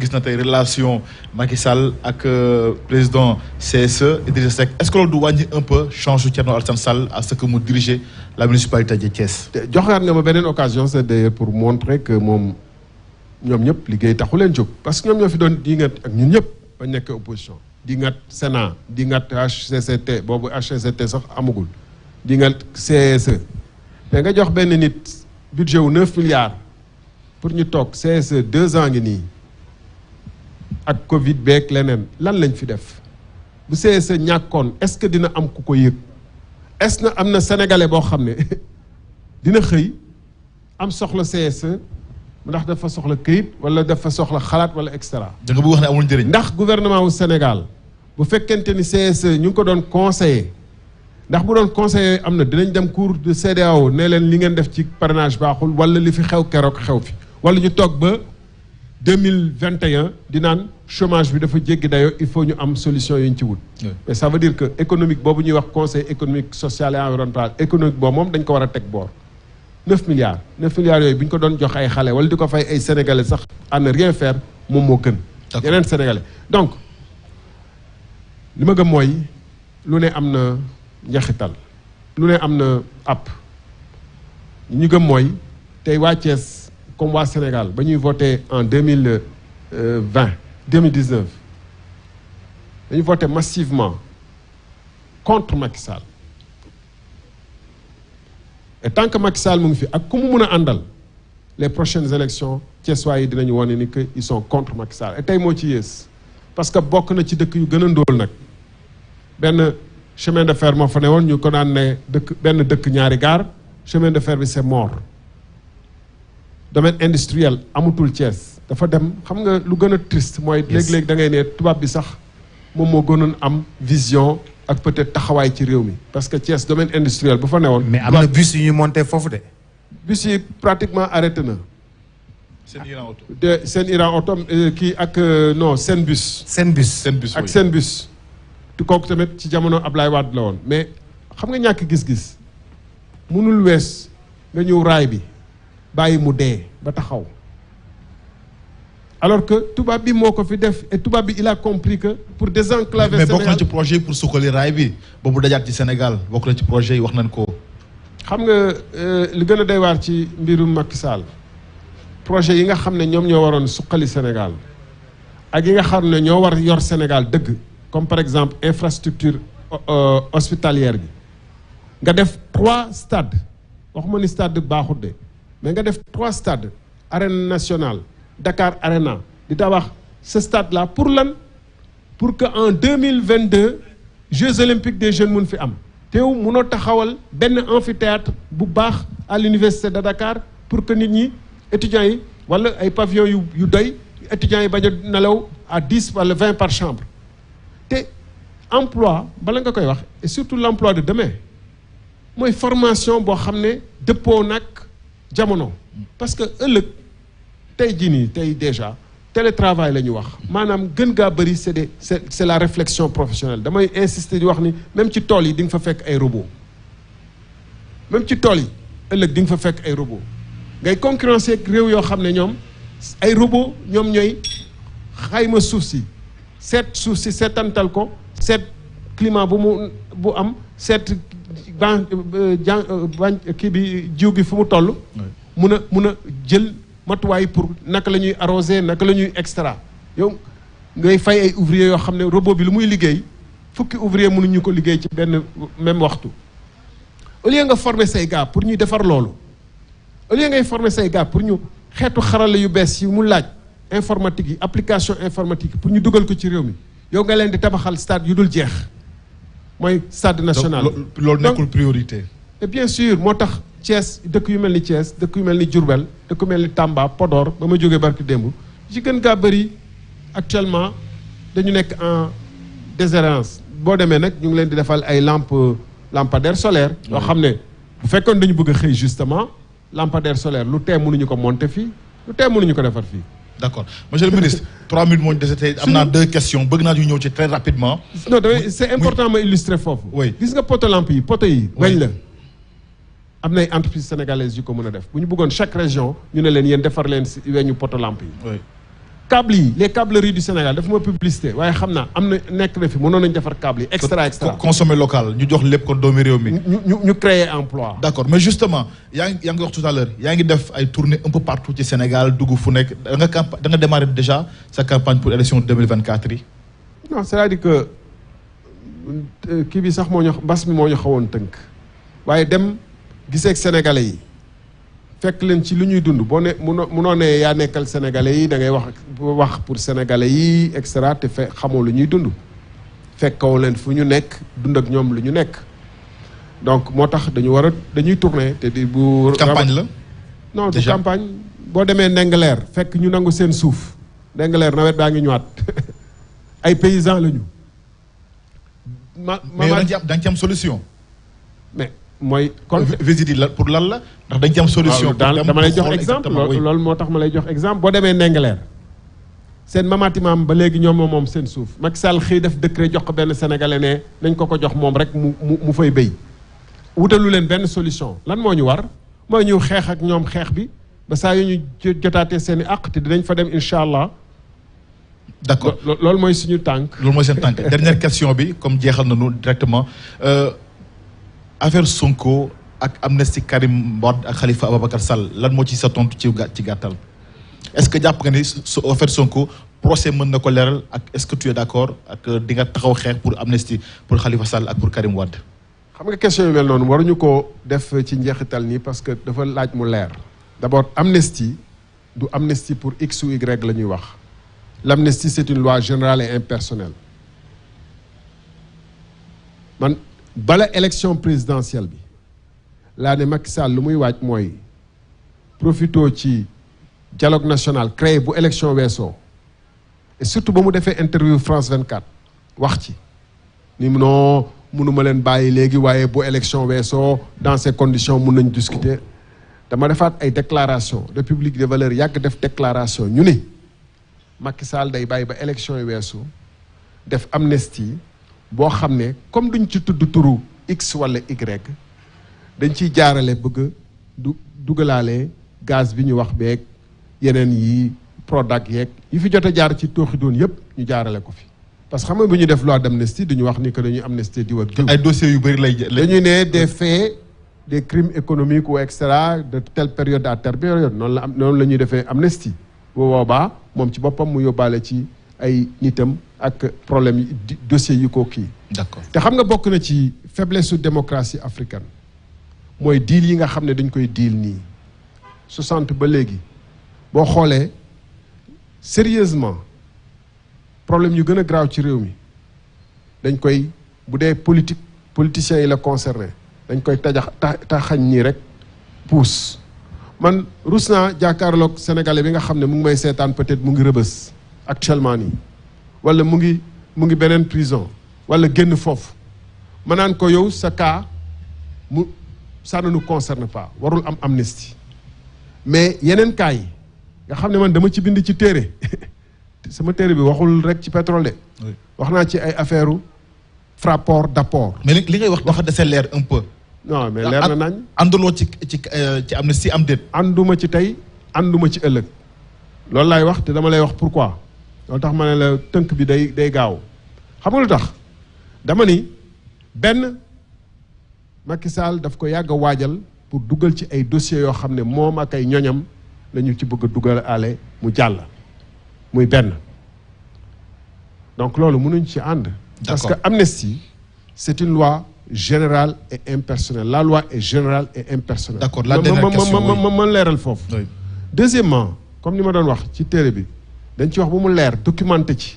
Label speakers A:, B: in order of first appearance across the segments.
A: gis na tey relation Macky Sall ak président CSE Idrissa Seck est-ce que loolu du wàññi un peu change su Thierno Alassane Sall à ce que mu diriger la municipalité de Thiès.
B: joxaat nga ma beneen occasion c'est d'ailleurs pour montrer que moom ñoom ñëpp liggéey taxu leen jóg parce que ñoom ñoo fi doon di ngat ak ñun ñëpp ba nekk opposition di ngat Sénat di ngat HCCT boobu HCCT sax amagul di ngat CSE mais nga jox benn nit budget wu 9 milliards pour ñu toog CSE 2 ans ngi nii ak Covid beeg leneen lan lañ fi def bu CSE ñàkkoon est-ce que dina am ku ko yëg est-ce que am na sénégalais boo xam ne dina xëy am soxla CSE ndax dafa soxla këyit wala dafa soxla xalaat wala et cetera.
A: da nga bëgg wax ne amul njëriñ.
B: ndax gouvernement wu Sénégal bu fekkente ni CSE ñu ngi ko doon conseiller ndax bu doon conseiller am na dinañ dem cour de CEDEAO ne leen li ngeen def ci parrainage baaxul wala li fi xew keroog xew fi wala ñu toog ba 2021 di naan chômage bi dafa jéggi dayoo il faut ñu am solution yu ñu ci wut. mais ça veut dire que économique boobu ñuy wax conseil économique social et environnemental économique boobu moom dañ ko war a teg boor. 9 milliards yooyu bi ñu ko doon jox ay xale wala di ko fay ay sénégalais sax à ne rien faire moom moo gën. yeneen sénégalais donc li ma gëm mooy lu ne am na njaxital lu ne am na app ñu gëm mooy tey waa Thiès comme waa Sénégal ba ñuy voté en 2019 dañu voté massivement contre Macky Sall et tant que Macky Sall mu ngi fi ak ku mu mun a àndal les prochaines élections Thiessois yi dinañu wone ni que ils sont contre Macky Sall et tey moo ci yées parce que bokk na ci dëkk yu gën a ndóol nag benn chemin de fer moo fa ne woon ñu ko daan ne benn dëkk ñaari gaar chemin de fer bi c'est mort domaine industriel amutul Thiès dafa dem xam nga lu gën a triste mooy léeg-léeg da ngay ne tubaab bi sax moom moo gënoon am vision ak peut-être taxawaay ci réew mi parce que Thiès domaine industriel bu fa newoon.
C: mais am na bus yu ñu monté foofu de.
B: bus yi pratiquement arrêté na. seen Iran oto kii ak non seen bus.
C: seen bus
B: ak seen bus. te kooku tamit ci jamono Ablaye Wade la woon mais xam nga ñàkk gis-gis mënul wees nga ñëw raay bi bàyyi mu dee ba taxaw alors que tubaab bi moo ko fi def et tubaab bi il a compris que pour désenclaver
A: mais
B: Sénégal
A: bokk na ci projet yi pour suqali raay bi ba mu dajaat ci Sénégal bokk na ci projet yi wax nañ ko.
B: xam nga li gën a doy waar ci mbirum Macky Sall projet yi nga xam ne ñoom ñoo waroon suqali Sénégal ak yi nga xam ne ñoo war yor Sénégal dëgg comme par exemple infrastructure hospitalière bi nga def 3 stades waxuma ni stade baaxut de mais nga def 3 stades arène nationale Dakar Arena di tabax ce stade là pour lan pour que en 2022 Jeux olympiques des jeunes mun fi am teew munoo taxawal benn amphithéâtre bu baax à l'université de Dakar pour que nit ñi étudiants yi wala ay pavillons yu doy étudiants yi bañ a nelaw à 10 wala 20 par chambre te emploi bala nga koy wax et surtout l'emploi de demain mooy formation boo xam ne dëppoo nag jamono parce que ëllëg tey jii nii tey déjà télétravail la ñu wax maanaam gën gaa bëri c'est la réflexion professionnelle damay insister di wax ni même ci tool yi di nga fa fekk ay robots même ci tool yi ëllëg di nga fa fekk ay robots ngay concurrencer ak réew yoo xam ne ñoom ay robots ñoom ñooy xayma suuf si seetantal ko seet climat bu am seet kii bi jiw gi fu mu toll mun a jël matuwaay pour naka la ñuy arroser naka la ñuy extra yow ngay fay ay ouvriers yoo xam ne robot bi lu muy liggéey fukki ouvrier mënuñu ko liggéey ci benn même waxtu au lieu nga former say gars pour ñuy defar loolu au lieu ngay former say gars pour ñu xeetu xarala yu bees yi mu laaj informatique yi application informatique pour ñu dugal ko ci réew mi yow nga leen di tabaxal stade yu dul jeex mooy stade national.
A: loolu nekkul priorité.
B: et bien sûr moo tax Thiès dëkk yu mel ni Thiès dëkk yu mel ni Diourbel dëkk yu mel ni Tamba Podor ba ma jógee barki démb ci gën gaa bëri actuellement dañu nekk en déshérence boo demee nag ñu ngi leen di defal ay lampadaire solaire yoo xam ne bu fekkoon dañu bëgg a xëy justement lampadaire solaire lu tee mënuñu ko monter fii lu tee mënuñu ko defar fii.
A: D'accord monsieur le ministre 3 minutes moo ñu dese tey am naa 2 questions bëgg naa ñu ñëw ci très rapidement.
B: non c'est important ma illustrer foofu.
A: oui
B: gis nga poto lampe yi poto yi. weñ la am na ay entreprises sénégalaises yu ko mën a def bu ñu bëggoon chaque région ñu ne leen yéen defar leen si weñu poto lampe yi. câble yi les câbleries du Sénégal dafa ma publicité waaye xam naa am na nekk na fi mënoon nañu defar câble yi extra.
A: consommer local ñu jox lépp kon doomi réew mi.
B: ñu créer emploi.
A: d'accord mais justement yaa ngi wax tout à l'heure yaa ngi def ay tournées un peu partout ci Sénégal dugg fu nekk da nga démarrer déjà sa campagne pour élection 2024 yi.
B: non c'est-à-dire que kii bi sax moo ñu mbas mi moo ñu xawoon tënk waaye dem gisee ak sénégalais yi. fekk leen ci lu ñuy dund boo ne munoo ne yaa nekkal sénégalais yi da ngay wax pour sénégalais yi et cetera te xamoo lu ñuy dund fekkoo leen fu ñu nekk dund ak ñoom lu ñu nekk donc moo tax dañuy tourner te di bu
A: campagne la
B: non du campagne boo demee Ndingler fekk ñu nangu seen suuf Ndingler nawet baa ngi ñëwaat ay paysans lañu
A: mais da nga ci am solution
B: mais mooy kon
A: visite yi pour lan la ndax dañ ci am solution.
B: dama lay jox exemple loolu moo tax ma lay jox exemple boo demee Ndingler seen mamati maam ba léegi ñoom moom seen suuf Macky Sall xëy def décret jox ko benn sénégalais ne nañ ko jox moom rek mu fay béy wutalu leen benn solution lan moo ñu war mooy ñu xeex ak ñoom xeex bi ba saa yu ñu jotaatee seen i àq te dinañ fa dem incha allah.
A: d'accord
B: loolu mooy suñu tànk.
A: loolu mooy seen tànk dernière question bi comme jeexal nañu directement. affaire Sonko ak amnistie Karim Wade ak Khalifa Ababacar Sall lan moo ci sa tontu ci gàttal est-ce que jàpp nga ni affaire Sonko procès mën na ko leeral ak est-ce que tu es d'accord ak di nga taxaw xeex pour amnistie pour Khalifa Sall ak pour Karim Wade.
B: xam nga question yu mel noonu waruñu ko def ci njeexital nii parce que dafa laaj mu leer. d'abord amnistie du amnistie pour X ou Y la ñuy wax l'amnistie c'est une loi générale et impersonnelle man. bala élection présidentielle bi laa ne Macky Sall lu muy waaj mooy profitoo ci dialogue national créé bu élection weesoo et surtout ba mu defee interview France 24 wax ci ni non mënuma leen bàyyi léegi waaye bu élection weesoo dans ces conditions mun nañ discuter dama defaat ay déclaration République des valeurs yàgg def déclaration ñu ni Macky Sall day bàyyi ba élection yi weesu def amnistie boo xam ne comme duñ ci tudd turu X wala Y dañ ciy jaarale bëgg dugalaale gaz bi ñu wax beeg yeneen yi Prodac yeeg yi fi jot a jaar ci tooxi doon yëpp ñu jaarale ko fi parce que xam nga bu ñu def loi d'amnistie duñu wax ni que dañuy amnistie diw ak diw.
A: ay dossiers yu bëri lay
B: dañuy ne des faits des crimes économiques ou et cetera de telle période à telle période noonu la ñuy defee amnistie bu boobaa moom ci boppam mu yóbbaale ci ay nitam ak problème yi dossiers yi ko kii.
A: d'accord
B: te xam nga bokk na ci faiblesse su démocratie africaine mooy deal yi nga xam ne dañ koy deal nii 60 ba léegi boo xoolee sérieusement problème yu gën a graaw ci réew mi dañ koy bu dee politiciens yi la concerné dañ koy taxañ nii rek puus man rus naa jàkkaarloog sénégalais bi nga xam ne mu ngi may seetaan peut-être mu ngi rëbës actuellement nii wala mu ngi beneen prison wala génn foofu ma naan ko yow sa cas ça ne nous concerne pas warul am amnistie mais yeneen cas yi nga xam ne man dama ci bind ci téere sama téere bi waxul rek ci pétrole de wax naa ci ay affaire frapport d'apport
A: mais li ngay wax dafa dese leer un peu
B: non mais leer na nañ
A: ànduloo ci amnistie am déet
B: ànduma ci tey ànduma ci ëllëg loolu laay wax te dama lay wax pourquoi loolu tax ma ne la tënk bi day gaaw xam nga lu tax dama ni benn Macky Sall daf ko yàgg a waajal pour dugal ci ay dossiers yoo xam ne moom ak ay ñoñam la ñu ci bëgg a dugal ale mu jàll muy benn donc loolu mënuñ ci ànd parce que amnistie c'est une loi générale et impersonnelle la loi est générale et impersonnelle
A: d'accord la dernière question
B: ma leeral foofu deuxièmement comme ni ma doon wax ci téere bi dañ ci wax bu mu leer documenté ci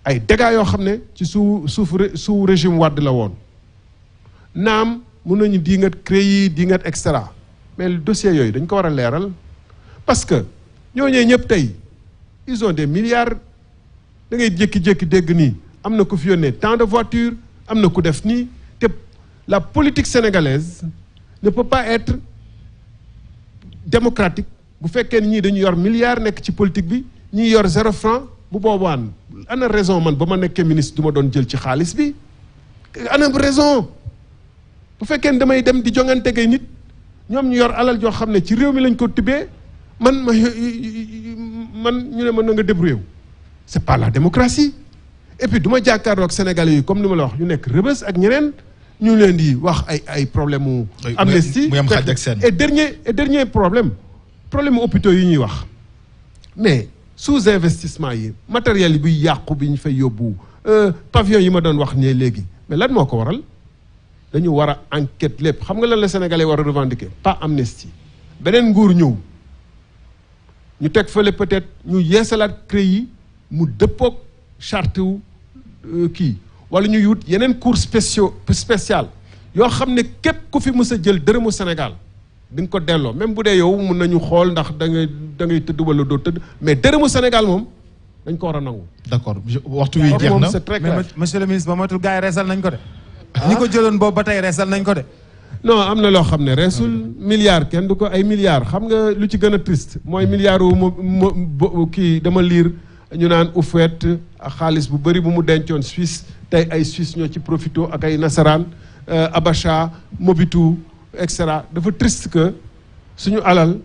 B: ay dégâts yoo xam ne ci sous régime Wade la woon naam mun nañu diingat CREI diingat et cetera mais le dossier yooyu dañ ko war a leeral parce que ñooñee ñëpp tey ils ont des milliards da ngay jékki-jékki dégg nii am na ku fi yónnee tant de voitures am na ku def nii te la politique sénégalaise ne peut pas être démocratique bu fekkee ni ñii dañu yor milliards nekk ci politique bi ñii yor 0 franc bu boobaan ana raison man ba ma nekkee ministre du ma doon jël ci xaalis bi ana raison bu fekkee ni damay dem di jongante gay nit ñoom ñu yor alal joo xam ne ci réew mi lañ ko tibbee man ñu ne mën na nga débrouiller wu c'est pas la démocratie et puis du ma jàkkaarloo ak Sénégalais yi comme ni ma la wax ñu nekk Rebeuss ak ñeneen ñu leen di wax ay problème mu amnistie
A: muy am xaaj ak seen
B: et dernier problème mu hôpitaux yi ñuy wax mais sous investissement yi matériel yi buy yàqu bi ñu fay yóbbu pavillon yi ma doon wax ne léegi mais lan moo ko waral dañu war a enquête lépp xam nga lan la Sénégalais war a revendiquer pas amnistie beneen nguur ñëw ñu teg fële peut-être ñu yeesalaat CREI yi mu dëppoog charte wu kii wala ñu wut yeneen cours spécial yoo xam ne képp ku fi mës a jël dërëmu Sénégal di nga ko delloo même bu dee yow mun nañu xool ndax da ngay tëdd wala doo tëdd mais dërëmu Sénégal moom dañ ko war a nangu.
A: d'accord waxtu wi jeex na
B: c'est très clair.
C: mais monsieur le ministre ba matul gars yi reesal nañ ko de. ñi ko jëloon boobu ba tey reesal nañ ko de.
B: non am na loo xam ne reesul milliard kenn du ko ay milliards xam nga lu ci gën a triste mooy milliard wu kii dama liir ñu naan Houphouët ak xaalis bu bëri bu mu dencoon Suisse tey ay Suisse ñoo ci profito ak ay nasaraan Abacha Mobutu et cetera dafa triste que suñu alal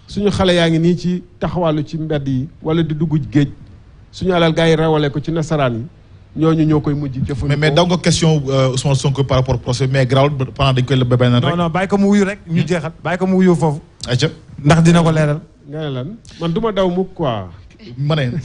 B: suñu xale yaa ngi nii ci taxawàllu ci mbedd yi wala di dugg géej suñu alal gars yi rawale ko ci nasaraan yi ñooñu ñoo koy mujj jëfandikoo.
A: mais daw nga question Ousmane Sonko par rapport au procès mais grawul pendant dañ koy lëbb beneen rek.
C: non bàyyi ko mu wuyu rek ñu jeexal bàyyi ko mu wuyu foofu.
A: ayca
C: ndax dina ko leeral.
B: nga ne lan man du ma daw mukk quoi.
A: ma ne